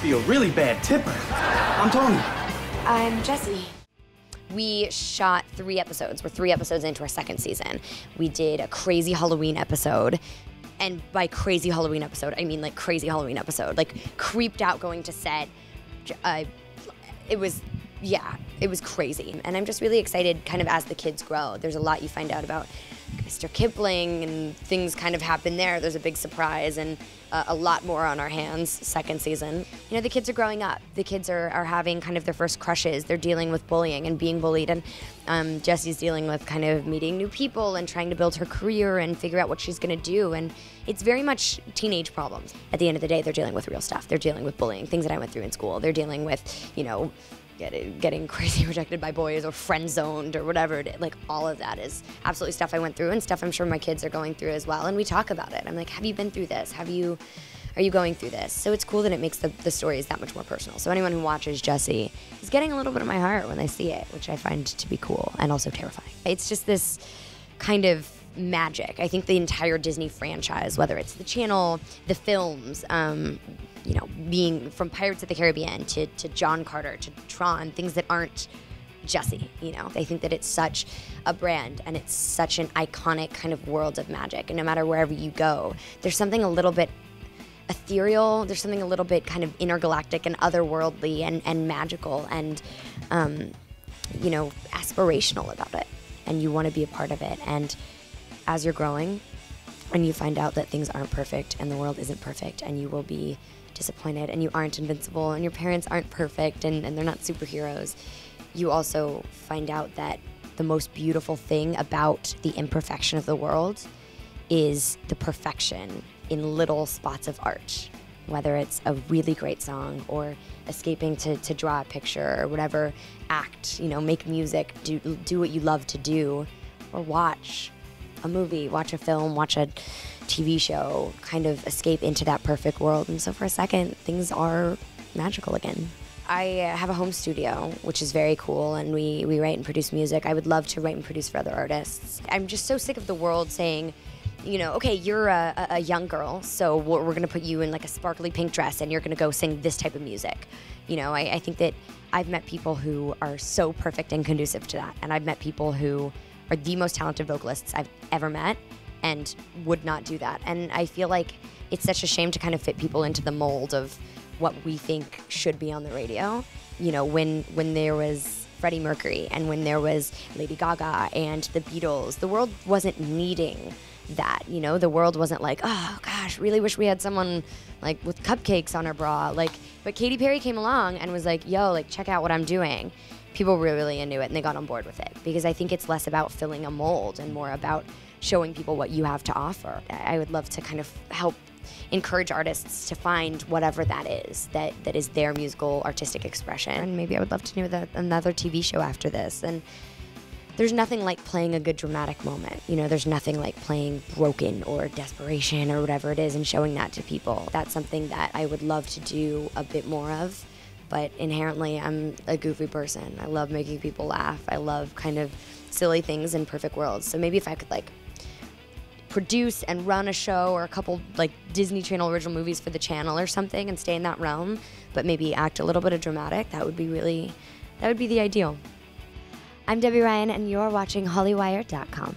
be a really bad tipper. I'm Tony. I'm Jessie. We shot 3 episodes. We're 3 episodes into our 2nd season. We did a crazy Halloween episode. And by crazy Halloween episode, I mean like crazy Halloween episode. Like creeped out going to set. It was crazy. And I'm just really excited kind of as the kids grow. There's a lot you find out about Mr. Kipling and things kind of happen there. There's a big surprise and a lot more on our hands 2nd season. You know, the kids are growing up. The kids are having kind of their first crushes. They're dealing with bullying and being bullied. And Jessie's dealing with kind of meeting new people and trying to build her career and figure out what she's going to do. And it's very much teenage problems. At the end of the day, they're dealing with real stuff. They're dealing with bullying, things that I went through in school. They're dealing with, you know, getting crazy rejected by boys or friend zoned or whatever it is. Like all of that is absolutely stuff I went through and stuff I'm sure my kids are going through as well. And we talk about it. I'm like, have you been through this? Are you going through this? So it's cool that it makes the stories that much more personal. So anyone who watches Jessie is getting a little bit of my heart when they see it, which I find to be cool and also terrifying. It's just this kind of magic. I think the entire Disney franchise, whether it's the channel, the films, you know, being from Pirates of the Caribbean to John Carter to Tron, things that aren't Jessie, you know. I think that it's such a brand and it's such an iconic kind of world of magic. And no matter wherever you go, there's something a little bit ethereal, there's something a little bit kind of intergalactic and otherworldly and magical and, you know, aspirational about it. And you want to be a part of it. And as you're growing and you find out that things aren't perfect and the world isn't perfect and you will be disappointed and you aren't invincible and your parents aren't perfect and they're not superheroes, you also find out that the most beautiful thing about the imperfection of the world is the perfection in little spots of art, whether it's a really great song or escaping to draw a picture or whatever act, you know, make music, do what you love to do, or watch a movie, watch a film, watch a TV show, kind of escape into that perfect world. And so for a second, things are magical again. I have a home studio, which is very cool, and we write and produce music. I would love to write and produce for other artists. I'm just so sick of the world saying, you know, okay, you're a young girl, so we're gonna put you in like a sparkly pink dress and you're gonna go sing this type of music. You know, I think that I've met people who are so perfect and conducive to that, and I've met people who are the most talented vocalists I've ever met and would not do that. And I feel like it's such a shame to kind of fit people into the mold of what we think should be on the radio. You know, when there was Freddie Mercury and when there was Lady Gaga and the Beatles, the world wasn't needing that, you know? The world wasn't like, oh gosh, really wish we had someone like with cupcakes on her bra. Like, but Katy Perry came along and was like, yo, like check out what I'm doing. People were really into it and they got on board with it, because I think it's less about filling a mold and more about showing people what you have to offer. I would love to kind of help encourage artists to find whatever that is their musical artistic expression. And maybe I would love to do another TV show after this. And there's nothing like playing a good dramatic moment. You know, there's nothing like playing Broken or Desperation or whatever it is and showing that to people. That's something that I would love to do a bit more of. But inherently, I'm a goofy person. I love making people laugh. I love kind of silly things in perfect worlds. So maybe if I could like produce and run a show or a couple like Disney Channel original movies for the channel or something and stay in that realm, but maybe act a little bit of dramatic, that would be the ideal. I'm Debby Ryan and you're watching Hollywire.com.